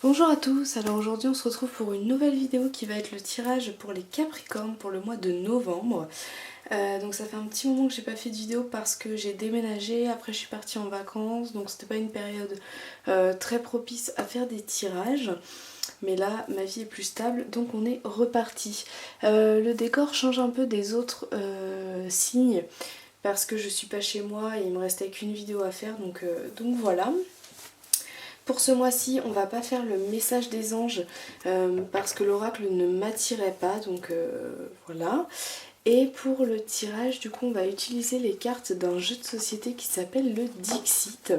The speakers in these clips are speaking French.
Bonjour à tous, alors aujourd'hui on se retrouve pour une nouvelle vidéo qui va être le tirage pour les Capricornes pour le mois de novembre. Donc ça fait un petit moment que j'ai pas fait de vidéo parce que j'ai déménagé, après je suis partie en vacances, donc c'était pas une période très propice à faire des tirages. Mais là ma vie est plus stable donc on est reparti. Le décor change un peu des autres signes parce que je suis pas chez moi et il me restait qu'une vidéo à faire donc voilà. Pour ce mois-ci, on va pas faire le message des anges parce que l'oracle ne m'attirait pas, donc voilà. Et pour le tirage, du coup, on va utiliser les cartes d'un jeu de société qui s'appelle le Dixit.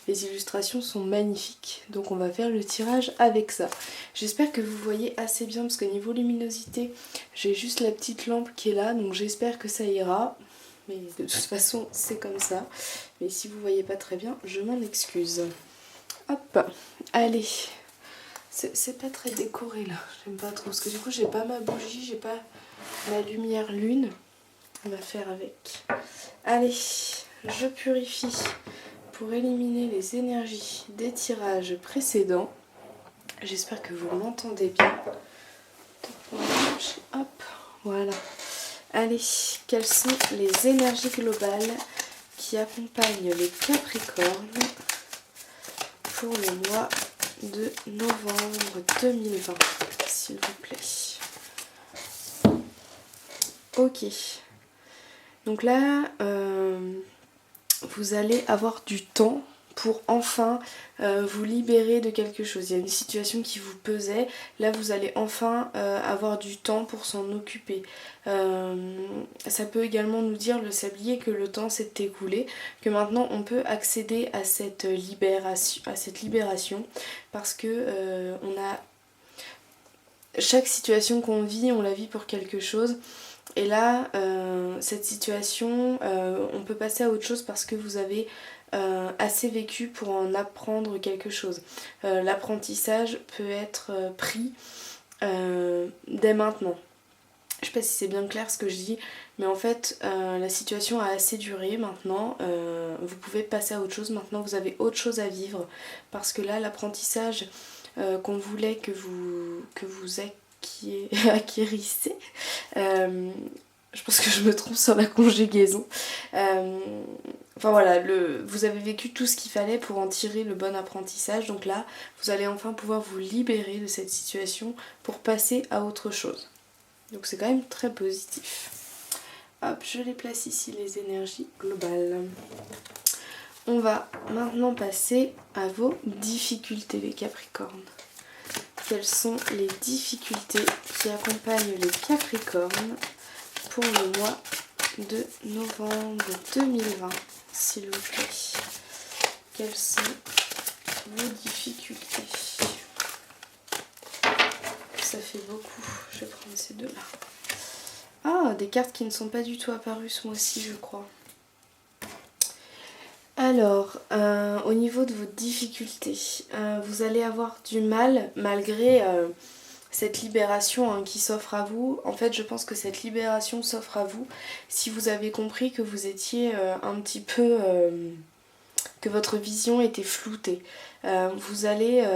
Les illustrations sont magnifiques, donc on va faire le tirage avec ça. J'espère que vous voyez assez bien parce qu'au niveau luminosité, j'ai juste la petite lampe qui est là, donc j'espère que ça ira. Mais de toute façon, c'est comme ça. Mais si vous voyez pas très bien, je m'en excuse. Hop, allez. C'est pas très décoré là, j'aime pas trop. Parce que du coup, j'ai pas ma bougie, j'ai pas ma lumière lune. On va faire avec. Allez, je purifie pour éliminer les énergies des tirages précédents. J'espère que vous m'entendez bien. Hop, voilà. Allez, quelles sont les énergies globales qui accompagnent les Capricornes pour le mois de novembre 2020, s'il vous plaît. Ok. Donc là, vous allez avoir du temps pour enfin vous libérer de quelque chose. Il y a une situation qui vous pesait, là vous allez enfin avoir du temps pour s'en occuper. Ça peut également nous dire, le sablier, que le temps s'est écoulé, que maintenant on peut accéder à cette libération parce que on a chaque situation qu'on vit, on la vit pour quelque chose. Et là, cette situation, on peut passer à autre chose parce que vous avez assez vécu pour en apprendre quelque chose. L'apprentissage peut être pris dès maintenant. Je sais pas si c'est bien clair ce que je dis, mais en fait, la situation a assez duré maintenant. Vous pouvez passer à autre chose. Maintenant, vous avez autre chose à vivre parce que là, l'apprentissage qu'on voulait que vous acquérissez. Je pense que je me trompe sur la conjugaison. Enfin voilà, vous avez vécu tout ce qu'il fallait pour en tirer le bon apprentissage. Donc là, vous allez enfin pouvoir vous libérer de cette situation pour passer à autre chose. Donc c'est quand même très positif. Hop, je les place ici, les énergies globales. On va maintenant passer à vos difficultés, les Capricornes. Quelles sont les difficultés qui accompagnent les Capricornes pour le mois de novembre 2020, s'il vous plaît? Quelles sont vos difficultés? Ça fait beaucoup. Je vais prendre ces deux-là. Ah, des cartes qui ne sont pas du tout apparues ce mois-ci, je crois. Alors, au niveau de vos difficultés, vous allez avoir du mal malgré cette libération qui s'offre à vous. En fait, je pense que cette libération s'offre à vous si vous avez compris que vous étiez un petit peu... que votre vision était floutée. Vous allez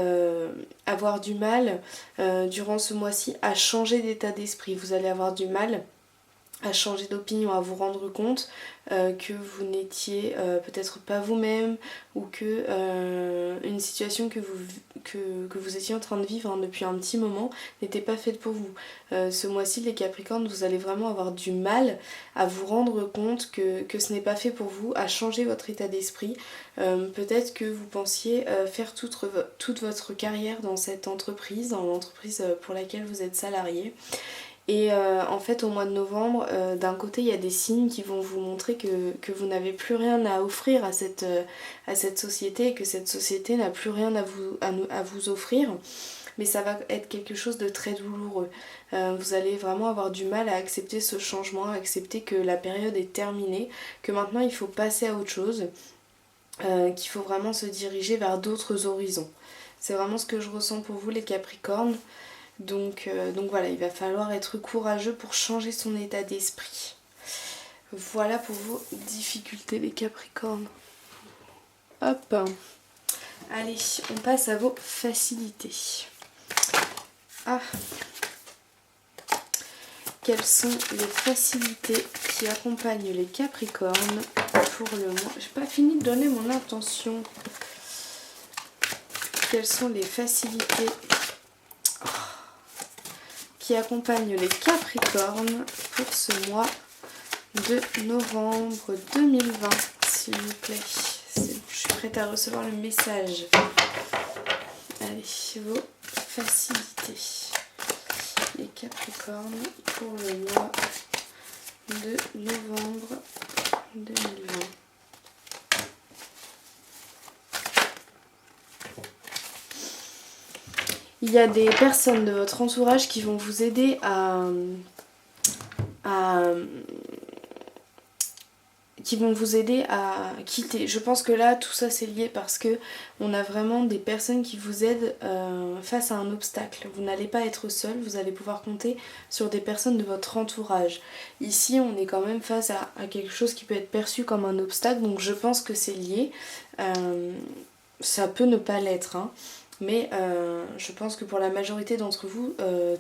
avoir du mal durant ce mois-ci à changer d'état d'esprit. Vous allez avoir du mal à changer d'opinion, à vous rendre compte que vous n'étiez peut-être pas vous-même ou que une situation que vous étiez en train de vivre depuis un petit moment n'était pas faite pour vous. Ce mois-ci, les Capricornes, vous allez vraiment avoir du mal à vous rendre compte que ce n'est pas fait pour vous, à changer votre état d'esprit. Peut-être que vous pensiez faire toute votre carrière dans cette entreprise, dans l'entreprise pour laquelle vous êtes salarié. Et en fait, au mois de novembre, d'un côté, il y a des signes qui vont vous montrer que vous n'avez plus rien à offrir à cette société et que cette société n'a plus rien à vous offrir. Mais ça va être quelque chose de très douloureux. Vous allez vraiment avoir du mal à accepter ce changement, à accepter que la période est terminée, que maintenant il faut passer à autre chose, qu'il faut vraiment se diriger vers d'autres horizons. C'est vraiment ce que je ressens pour vous, les Capricornes. Donc voilà, il va falloir être courageux pour changer son état d'esprit. Voilà pour vos difficultés, les Capricornes. Hop. Allez, on passe à vos facilités. Ah, quelles sont les facilités qui accompagnent les Capricornes pour le mois? J'ai pas fini de donner mon intention. Quelles sont les facilités qui accompagnent les Capricornes pour ce mois de novembre 2020, s'il vous plaît? Je suis prête à recevoir le message. Allez, vos facilités. Les Capricornes pour le mois de novembre 2020. Il y a des personnes de votre entourage qui vont vous aider à quitter. Je pense que là, tout ça c'est lié parce que on a vraiment des personnes qui vous aident face à un obstacle. Vous n'allez pas être seul, vous allez pouvoir compter sur des personnes de votre entourage. Ici, on est quand même face à quelque chose qui peut être perçu comme un obstacle, donc je pense que c'est lié. Ça peut ne pas l'être, hein. Mais je pense que pour la majorité d'entre vous,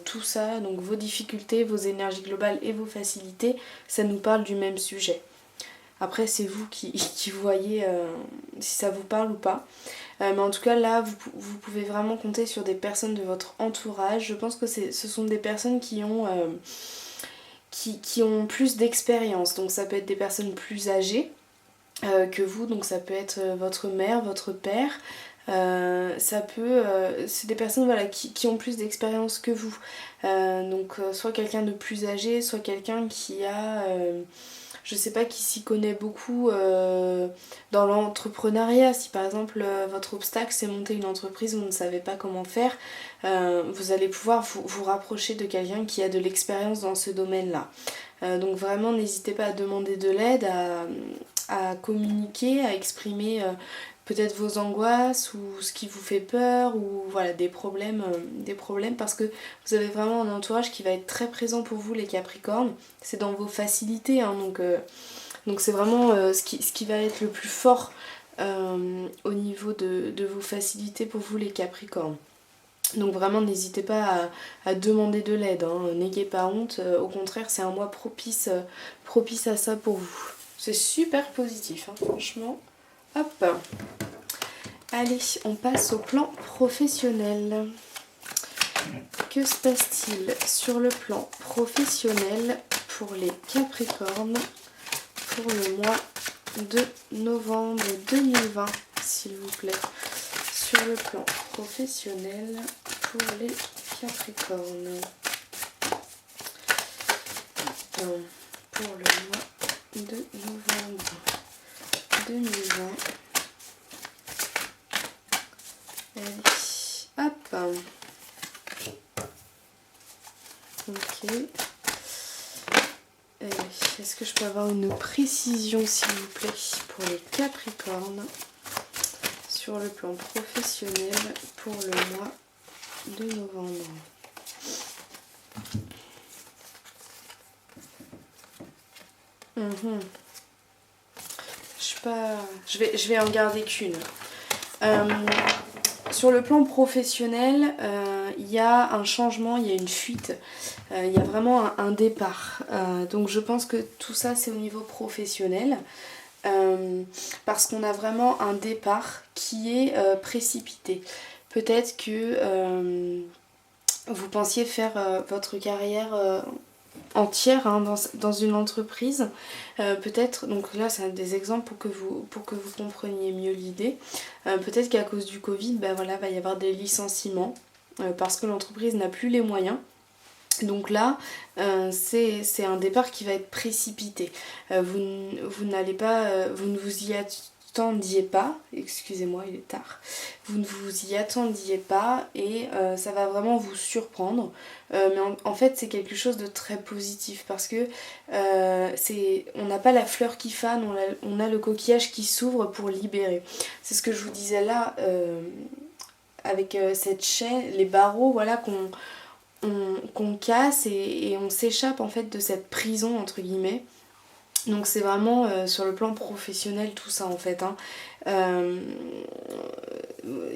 tout ça, donc vos difficultés, vos énergies globales et vos facilités, ça nous parle du même sujet. Après, c'est vous qui voyez si ça vous parle ou pas. Mais en tout cas, là, vous pouvez vraiment compter sur des personnes de votre entourage. Je pense que ce sont des personnes qui ont plus d'expérience. Donc ça peut être des personnes plus âgées que vous. Donc ça peut être votre mère, votre père. C'est des personnes voilà, qui ont plus d'expérience que vous. Soit quelqu'un de plus âgé, soit quelqu'un qui a... je sais pas, qui s'y connaît beaucoup dans l'entrepreneuriat. Si par exemple votre obstacle c'est monter une entreprise, vous ne savez pas comment faire, vous allez pouvoir vous rapprocher de quelqu'un qui a de l'expérience dans ce domaine-là. Donc vraiment n'hésitez pas à demander de l'aide, à communiquer, à exprimer peut-être vos angoisses ou ce qui vous fait peur ou voilà des problèmes parce que vous avez vraiment un entourage qui va être très présent pour vous les Capricornes. C'est dans vos facilités, hein, donc c'est vraiment ce qui va être le plus fort au niveau de vos facilités pour vous les Capricornes. Donc vraiment n'hésitez pas à demander de l'aide, hein. N'ayez pas honte, au contraire c'est un mois propice à ça pour vous. C'est super positif, hein, franchement. Hop. Allez, on passe au plan professionnel. Que se passe-t-il sur le plan professionnel pour les Capricornes pour le mois de novembre 2020, s'il vous plaît? Sur le plan professionnel pour les Capricornes. Pour le mois de novembre 2020. Allez, hop. Ok. Est-ce que je peux avoir une précision, s'il vous plaît, pour les Capricornes sur le plan professionnel pour le mois de novembre? Je vais en garder qu'une. Sur le plan professionnel, il y a un changement, il y a une fuite, il y a vraiment un départ. Donc je pense que tout ça c'est au niveau professionnel. Parce qu'on a vraiment un départ qui est précipité. Peut-être que vous pensiez faire votre carrière entière, hein, dans une entreprise. Peut-être, donc là c'est des exemples pour que vous compreniez mieux l'idée. Peut-être qu'à cause du Covid, voilà, va y avoir des licenciements parce que l'entreprise n'a plus les moyens. Donc là, c'est un départ qui va être précipité. Vous ne vous y attendiez pas, excusez-moi, il est tard. Vous ne vous y attendiez pas et ça va vraiment vous surprendre. Mais en fait, c'est quelque chose de très positif parce que on n'a pas la fleur qui fane, on a le coquillage qui s'ouvre pour libérer. C'est ce que je vous disais là avec cette chaîne, les barreaux, voilà, qu'on casse et on s'échappe en fait de cette prison entre guillemets Donc c'est vraiment sur le plan professionnel tout ça en fait. Euh,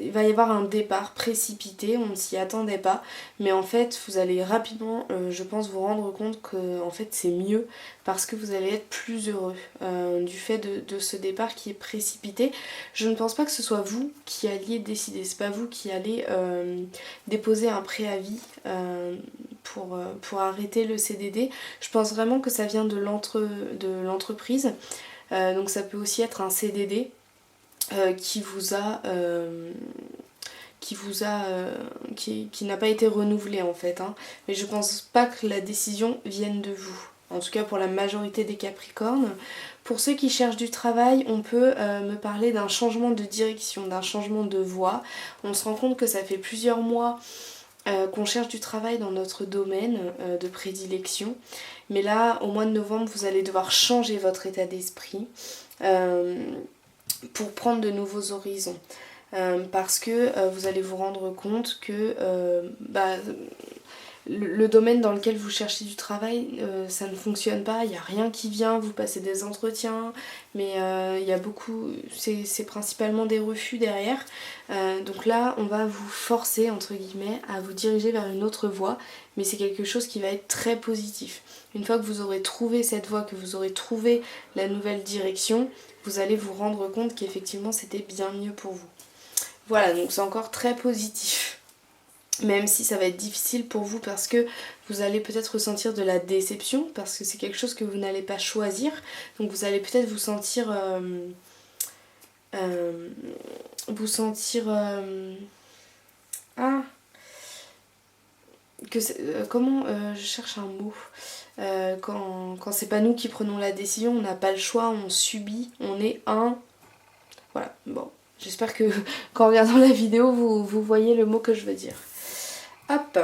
il va y avoir un départ précipité, on ne s'y attendait pas, mais en fait vous allez rapidement, je pense, vous rendre compte que en fait c'est mieux parce que vous allez être plus heureux du fait de ce départ qui est précipité. Je ne pense pas que ce soit vous qui alliez décider, c'est pas vous qui allez déposer un préavis pour arrêter le CDD. Je pense vraiment que ça vient de l'entreprise. Donc ça peut aussi être un CDD qui n'a pas été renouvelé en fait. Mais je pense pas que la décision vienne de vous. En tout cas pour la majorité des Capricornes. Pour ceux qui cherchent du travail, on peut me parler d'un changement de direction, d'un changement de voie. On se rend compte que ça fait plusieurs mois qu'on cherche du travail dans notre domaine de prédilection. Mais là, au mois de novembre, vous allez devoir changer votre état d'esprit pour prendre de nouveaux horizons. Parce que vous allez vous rendre compte que le domaine dans lequel vous cherchez du travail, ça ne fonctionne pas, il n'y a rien qui vient, vous passez des entretiens, mais il y a beaucoup, c'est principalement des refus derrière. Donc là, on va vous forcer, entre guillemets, à vous diriger vers une autre voie, mais c'est quelque chose qui va être très positif. Une fois que vous aurez trouvé cette voie, que vous aurez trouvé la nouvelle direction, vous allez vous rendre compte qu'effectivement c'était bien mieux pour vous. Voilà, donc c'est encore très positif. Même si ça va être difficile pour vous parce que vous allez peut-être ressentir de la déception parce que c'est quelque chose que vous n'allez pas choisir. Donc vous allez peut-être vous sentir... je cherche un mot. Quand c'est pas nous qui prenons la décision, on n'a pas le choix, on subit, on est un... Voilà, bon. J'espère que qu'en regardant la vidéo, vous voyez le mot que je veux dire. Hop.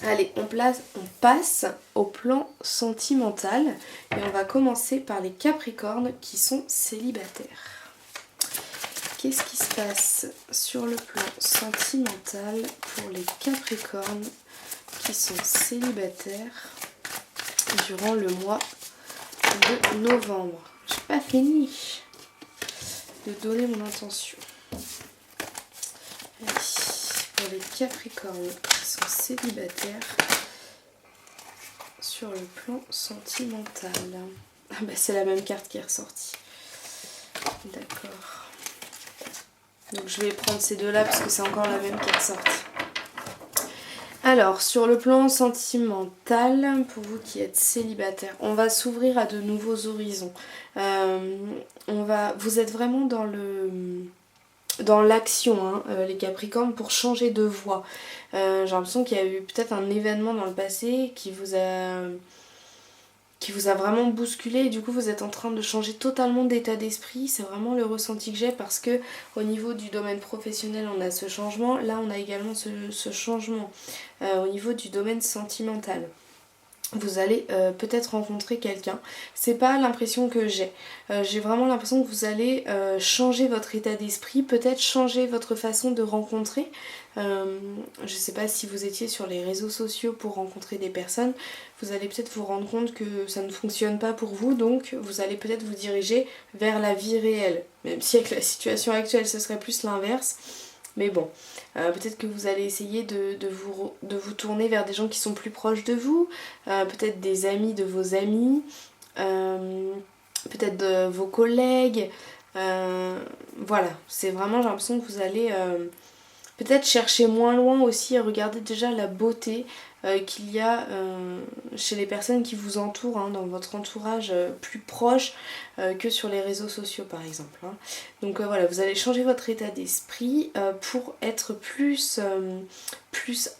Allez, on passe au plan sentimental et on va commencer par les Capricornes qui sont célibataires. Qu'est-ce qui se passe sur le plan sentimental pour les Capricornes qui sont célibataires durant le mois de novembre? J'ai pas fini de donner mon intention. Allez, pour les Capricornes qui sont célibataires sur le plan sentimental. Ah bah c'est la même carte qui est ressortie. D'accord. Donc je vais prendre ces deux-là parce que c'est encore la même qui est ressortie. Alors, sur le plan sentimental, pour vous qui êtes célibataire, on va s'ouvrir à de nouveaux horizons. Vous êtes vraiment dans l'action, les Capricornes, pour changer de voie. J'ai l'impression qu'il y a eu peut-être un événement dans le passé qui vous a vraiment bousculé et du coup vous êtes en train de changer totalement d'état d'esprit. C'est vraiment le ressenti que j'ai parce que au niveau du domaine professionnel on a ce changement, là on a également ce changement au niveau du domaine sentimental. Vous allez peut-être rencontrer quelqu'un. C'est pas l'impression que j'ai. J'ai vraiment l'impression que vous allez changer votre état d'esprit, peut-être changer votre façon de rencontrer. Je sais pas si vous étiez sur les réseaux sociaux pour rencontrer des personnes, vous allez peut-être vous rendre compte que ça ne fonctionne pas pour vous, donc vous allez peut-être vous diriger vers la vie réelle. Même si avec la situation actuelle ce serait plus l'inverse. Mais bon, peut-être que vous allez essayer de vous tourner vers des gens qui sont plus proches de vous, peut-être des amis de vos amis, peut-être de vos collègues. Voilà, c'est vraiment, j'ai l'impression que vous allez peut-être chercher moins loin aussi et regarder déjà la beauté qu'il y a chez les personnes qui vous entourent, dans votre entourage plus proche que sur les réseaux sociaux par exemple. Donc voilà, vous allez changer votre état d'esprit pour être plus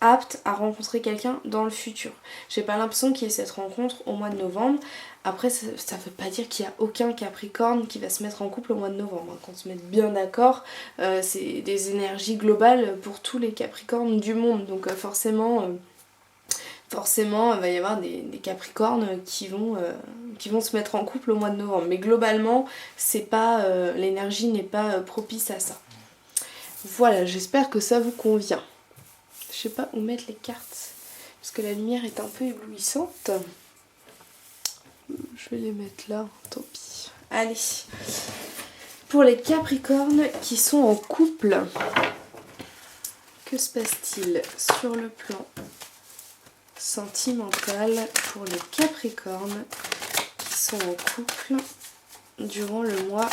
apte à rencontrer quelqu'un dans le futur. J'ai pas l'impression qu'il y ait cette rencontre au mois de novembre. Après, ça veut pas dire qu'il n'y a aucun Capricorne qui va se mettre en couple au mois de novembre. Qu'on se mette bien d'accord, c'est des énergies globales pour tous les Capricornes du monde. Donc forcément, il va y avoir des Capricornes qui vont se mettre en couple au mois de novembre. Mais globalement, l'énergie n'est pas propice à ça. Voilà, j'espère que ça vous convient. Je sais pas où mettre les cartes, parce que la lumière est un peu éblouissante. je vais les mettre là, tant pis. Allez, pour les Capricornes qui sont en couple, que se passe-t-il sur le plan sentimental pour les Capricornes qui sont en couple durant le mois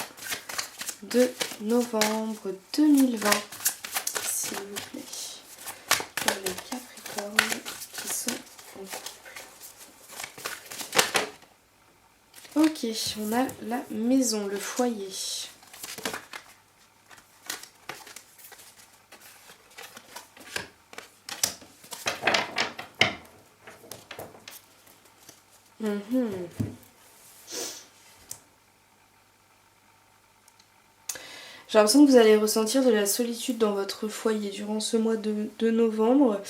de novembre 2020, s'il vous plaît, pour les Capricornes qui sont en couple. Ok, on a la maison, le foyer. J'ai l'impression que vous allez ressentir de la solitude dans votre foyer durant ce mois de novembre.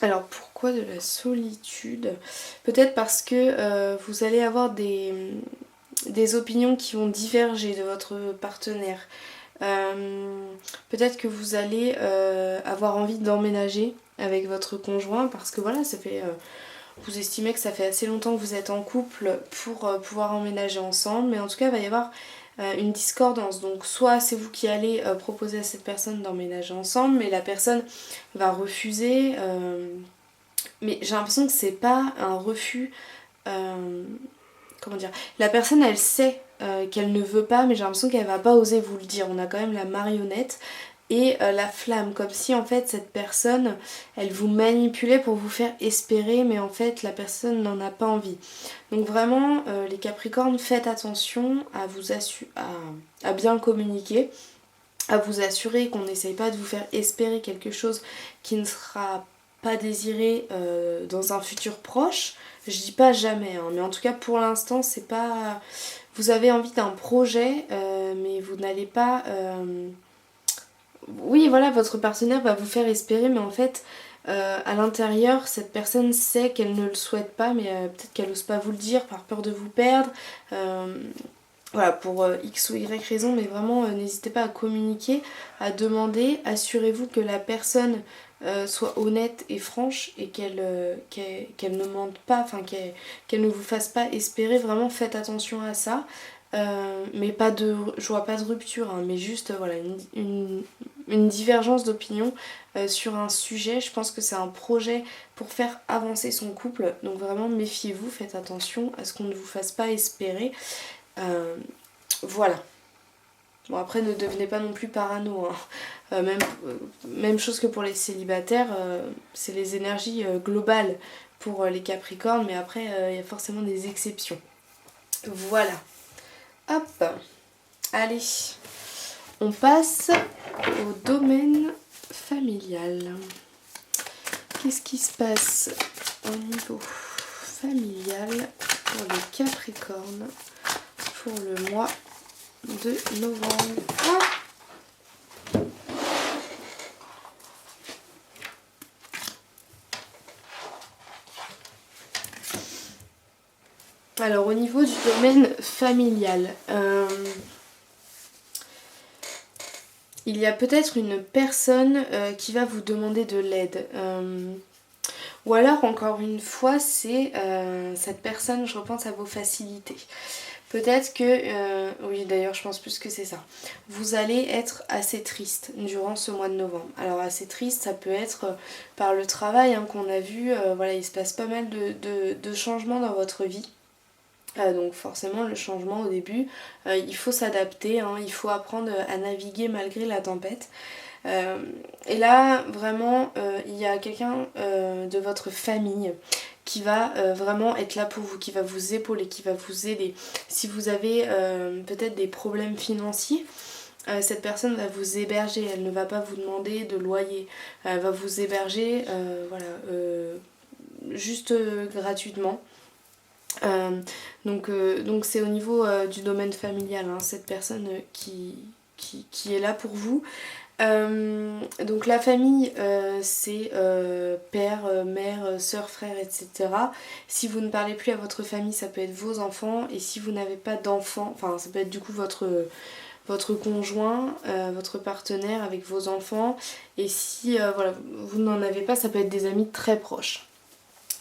Alors pourquoi de la solitude? Peut-être parce que vous allez avoir des opinions qui vont diverger de votre partenaire. Peut-être que vous allez avoir envie d'emménager avec votre conjoint parce que voilà, ça fait... vous estimez que ça fait assez longtemps que vous êtes en couple pour pouvoir emménager ensemble, mais en tout cas il va y avoir une discordance. Donc soit c'est vous qui allez proposer à cette personne d'emménager ensemble, mais la personne va refuser. Mais j'ai l'impression que c'est pas un refus. Comment dire? La personne elle sait qu'elle ne veut pas, mais j'ai l'impression qu'elle va pas oser vous le dire. On a quand même la marionnette et la flamme, comme si en fait cette personne elle vous manipulait pour vous faire espérer, mais en fait la personne n'en a pas envie. Donc vraiment les Capricornes, faites attention à bien communiquer, à vous assurer qu'on n'essaye pas de vous faire espérer quelque chose qui ne sera pas désiré dans un futur proche. Je dis pas jamais, hein, mais en tout cas pour l'instant c'est pas... Vous avez envie d'un projet mais vous n'allez pas... Oui, voilà, votre partenaire va vous faire espérer, mais en fait, à l'intérieur, cette personne sait qu'elle ne le souhaite pas, mais peut-être qu'elle n'ose pas vous le dire par peur de vous perdre. Voilà, pour X ou Y raison, mais vraiment, n'hésitez pas à communiquer, à demander. Assurez-vous que la personne soit honnête et franche et qu'elle ne mente pas, enfin qu'elle ne vous fasse pas espérer. Vraiment, faites attention à ça. Mais pas de, je vois pas de rupture, hein, mais juste voilà, une divergence d'opinion sur un sujet. Je pense que c'est un projet pour faire avancer son couple, donc vraiment méfiez-vous, faites attention à ce qu'on ne vous fasse pas espérer. Voilà. Bon, après ne devenez pas non plus parano, hein. Même chose que pour les célibataires, c'est les énergies globales pour les Capricornes, mais après il y a forcément des exceptions. Voilà. Hop, allez, on passe au domaine familial. Qu'est-ce qui se passe au niveau familial pour les Capricornes pour le mois de novembre? Alors au niveau du domaine familial, il y a peut-être une personne qui va vous demander de l'aide. Ou alors encore une fois, c'est cette personne, je repense à vos facilités. Peut-être que, oui d'ailleurs je pense plus que c'est ça, vous allez être assez triste durant ce mois de novembre. Alors assez triste, ça peut être par le travail hein, qu'on a vu, voilà, il se passe pas mal de changements dans votre vie. Donc forcément le changement au début, il faut s'adapter, hein, il faut apprendre à naviguer malgré la tempête. Et là vraiment il y a quelqu'un de votre famille qui va vraiment être là pour vous, qui va vous épauler, qui va vous aider. Si vous avez peut-être des problèmes financiers, cette personne va vous héberger, elle ne va pas vous demander de loyer, elle va vous héberger voilà, juste gratuitement. Donc c'est au niveau du domaine familial, hein, cette personne qui est là pour vous. Donc la famille c'est père, mère, soeur, frère, etc. Si vous ne parlez plus à votre famille, ça peut être vos enfants, et si vous n'avez pas d'enfants, enfin ça peut être du coup votre conjoint, votre partenaire avec vos enfants, et si voilà, vous n'en avez pas, ça peut être des amis très proches.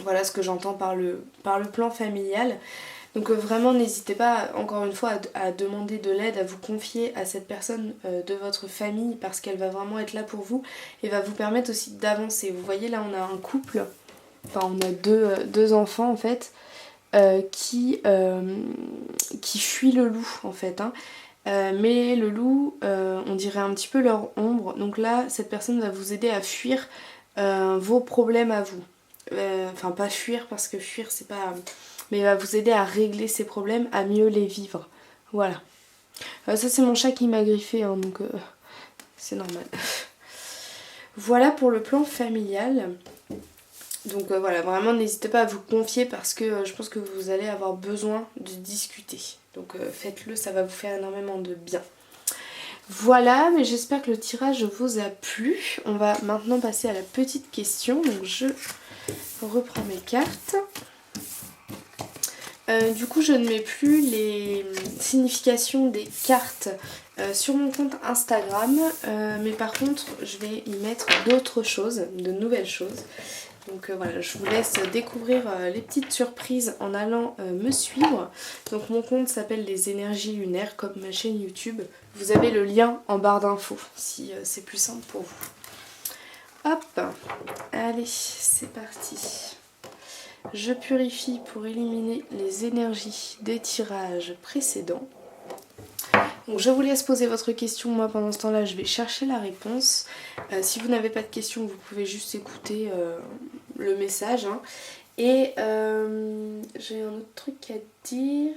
Voilà ce que j'entends par le plan familial. Donc vraiment n'hésitez pas encore une fois à demander de l'aide, à vous confier à cette personne de votre famille parce qu'elle va vraiment être là pour vous et va vous permettre aussi d'avancer. Vous voyez là on a un couple, enfin on a deux enfants en fait qui fuient le loup en fait. Hein. Mais le loup, on dirait un petit peu leur ombre. Donc là cette personne va vous aider à fuir vos problèmes à vous. Enfin pas fuir parce que fuir c'est pas... mais il va vous aider à régler ces problèmes, à mieux les vivre. Voilà. Ça c'est mon chat qui m'a griffé, hein, donc c'est normal. Voilà pour le plan familial. Donc voilà, vraiment n'hésitez pas à vous confier parce que je pense que vous allez avoir besoin de discuter. Donc faites-le, ça va vous faire énormément de bien. Voilà, mais j'espère que le tirage vous a plu. On va maintenant passer à la petite question. Donc je reprends mes cartes. Du coup je ne mets plus les significations des cartes sur mon compte Instagram, mais par contre je vais y mettre d'autres choses, de nouvelles choses. Donc voilà, je vous laisse découvrir les petites surprises en allant me suivre. Donc mon compte s'appelle Les Énergies Lunaires comme ma chaîne YouTube. Vous avez le lien en barre d'infos si c'est plus simple pour vous. Hop, allez c'est parti. Je purifie pour éliminer les énergies des tirages précédents. Donc je vous laisse poser votre question, moi pendant ce temps-là je vais chercher la réponse. Si vous n'avez pas de questions, vous pouvez juste écouter le message. Hein. Et j'ai un autre truc à dire.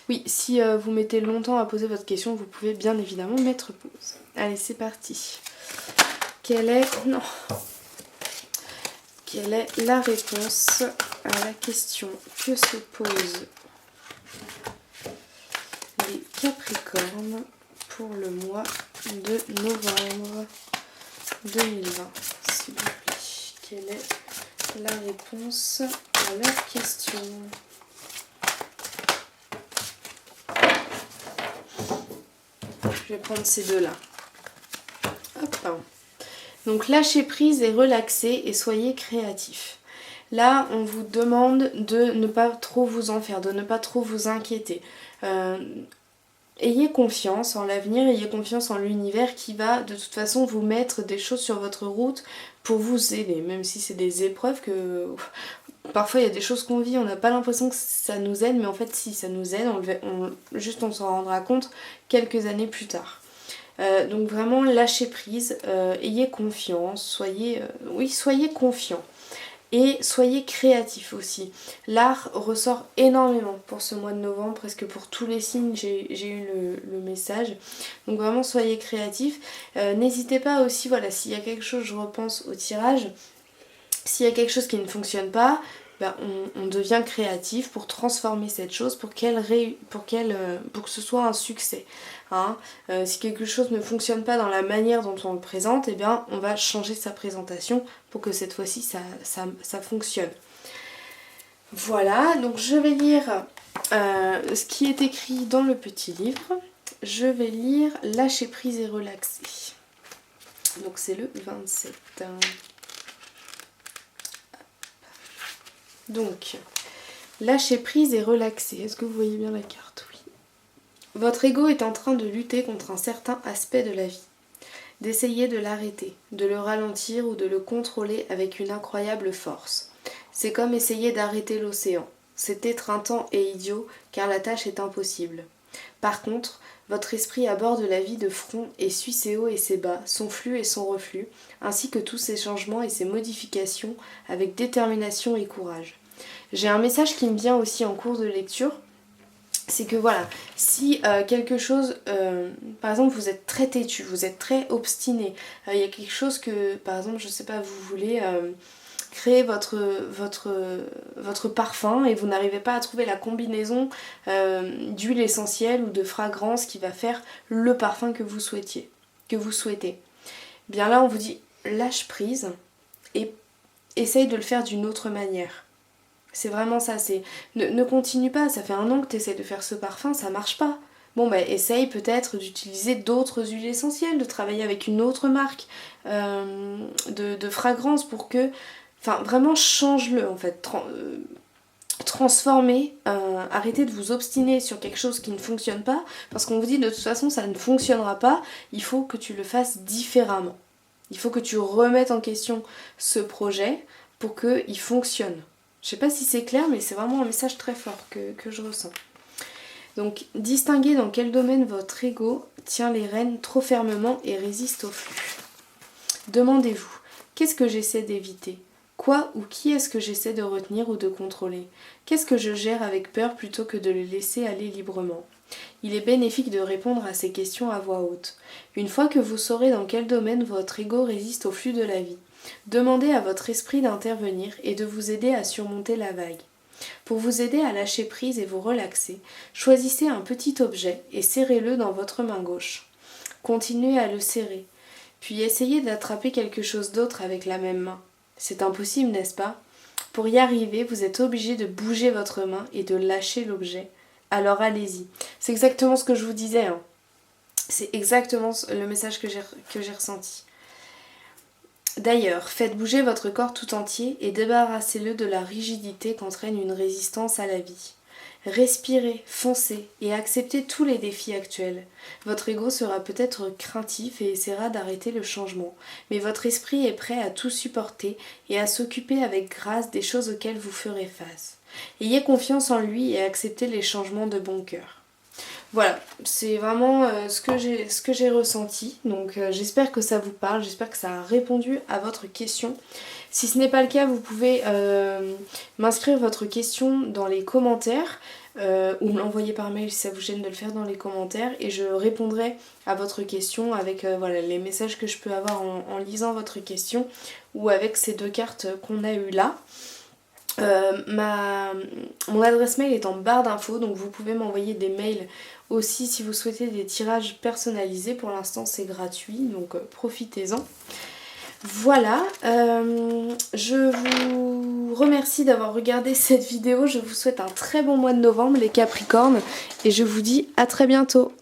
Oui, si vous mettez longtemps à poser votre question, vous pouvez bien évidemment mettre pause. Allez, c'est parti. Quelle est... Non. Quelle est la réponse à la question que se posent les Capricornes pour le mois de novembre 2020, s'il vous plaît. Quelle est la réponse à la question? Je vais prendre ces deux-là. Hop. Donc lâchez prise et relaxez et soyez créatif. Là, on vous demande de ne pas trop vous en faire, de ne pas trop vous inquiéter. Ayez confiance en l'avenir, ayez confiance en l'univers qui va de toute façon vous mettre des choses sur votre route pour vous aider. Même si c'est des épreuves que... Parfois il y a des choses qu'on vit, on n'a pas l'impression que ça nous aide, mais en fait si ça nous aide, on s'en rendra compte quelques années plus tard. Donc vraiment lâchez prise, ayez confiance, soyez confiant et soyez créatif aussi. L'art ressort énormément pour ce mois de novembre, presque pour tous les signes j'ai eu le message. Donc vraiment soyez créatif. N'hésitez pas aussi, voilà, s'il y a quelque chose, je repense au tirage, s'il y a quelque chose qui ne fonctionne pas, on devient créatif pour transformer cette chose pour que ce soit un succès. Hein. Si quelque chose ne fonctionne pas dans la manière dont on le présente, eh bien on va changer sa présentation pour que cette fois-ci ça fonctionne. Voilà, donc je vais lire ce qui est écrit dans le petit livre. Je vais lire Lâcher prise et relaxer. Donc c'est le 27. Donc, lâcher prise et relaxer. Est-ce que vous voyez bien la carte? Oui. Votre ego est en train de lutter contre un certain aspect de la vie. D'essayer de l'arrêter, de le ralentir ou de le contrôler avec une incroyable force. C'est comme essayer d'arrêter l'océan. C'est éreintant et idiot car la tâche est impossible. Par contre, votre esprit aborde la vie de front et suit ses hauts et ses bas, son flux et son reflux, ainsi que tous ses changements et ses modifications avec détermination et courage. J'ai un message qui me vient aussi en cours de lecture, c'est que voilà, si quelque chose, par exemple vous êtes très têtu, vous êtes très obstiné, il y a quelque chose que, par exemple, je sais pas, vous voulez créer votre parfum et vous n'arrivez pas à trouver la combinaison d'huile essentielle ou de fragrance qui va faire le parfum que vous souhaitez. Bien là on vous dit lâche prise et essaye de le faire d'une autre manière. C'est vraiment ça, ne continue pas, ça fait 1 an que tu essaies de faire ce parfum, ça marche pas. Bon bah essaye peut-être d'utiliser d'autres huiles essentielles, de travailler avec une autre marque de fragrance pour que Enfin vraiment change-le en fait. Transformez, arrêtez de vous obstiner sur quelque chose qui ne fonctionne pas, parce qu'on vous dit de toute façon ça ne fonctionnera pas, il faut que tu le fasses différemment. Il faut que tu remettes en question ce projet pour qu'il fonctionne. Je sais pas si c'est clair, mais c'est vraiment un message très fort que je ressens. Donc, distinguez dans quel domaine votre ego tient les rênes trop fermement et résiste au flux. Demandez-vous, qu'est-ce que j'essaie d'éviter ? Quoi ou qui est-ce que j'essaie de retenir ou de contrôler ? Qu'est-ce que je gère avec peur plutôt que de le laisser aller librement ? Il est bénéfique de répondre à ces questions à voix haute. Une fois que vous saurez dans quel domaine votre ego résiste au flux de la vie, demandez à votre esprit d'intervenir et de vous aider à surmonter la vague. Pour vous aider à lâcher prise et vous relaxer, choisissez un petit objet et serrez-le dans votre main gauche. Continuez à le serrer, puis essayez d'attraper quelque chose d'autre avec la même main. C'est impossible, n'est-ce pas ? Pour y arriver, vous êtes obligé de bouger votre main et de lâcher l'objet. Alors allez-y. C'est exactement ce que je vous disais. C'est exactement le message que j'ai ressenti. D'ailleurs, faites bouger votre corps tout entier et débarrassez-le de la rigidité qu'entraîne une résistance à la vie. Respirez, foncez et acceptez tous les défis actuels. Votre ego sera peut-être craintif et essaiera d'arrêter le changement, mais votre esprit est prêt à tout supporter et à s'occuper avec grâce des choses auxquelles vous ferez face. Ayez confiance en lui et acceptez les changements de bon cœur. Voilà, c'est vraiment ce que j'ai ressenti. Donc j'espère que ça vous parle, j'espère que ça a répondu à votre question. Si ce n'est pas le cas, vous pouvez m'inscrire votre question dans les commentaires ou me l'envoyer par mail si ça vous gêne de le faire dans les commentaires et je répondrai à votre question avec voilà, les messages que je peux avoir en lisant votre question ou avec ces 2 cartes qu'on a eues là. Mon adresse mail est en barre d'infos, donc vous pouvez m'envoyer des mails aussi si vous souhaitez des tirages personnalisés. Pour l'instant c'est gratuit, donc profitez-en. Voilà, je vous remercie d'avoir regardé cette vidéo, je vous souhaite un très bon mois de novembre les Capricornes et je vous dis à très bientôt.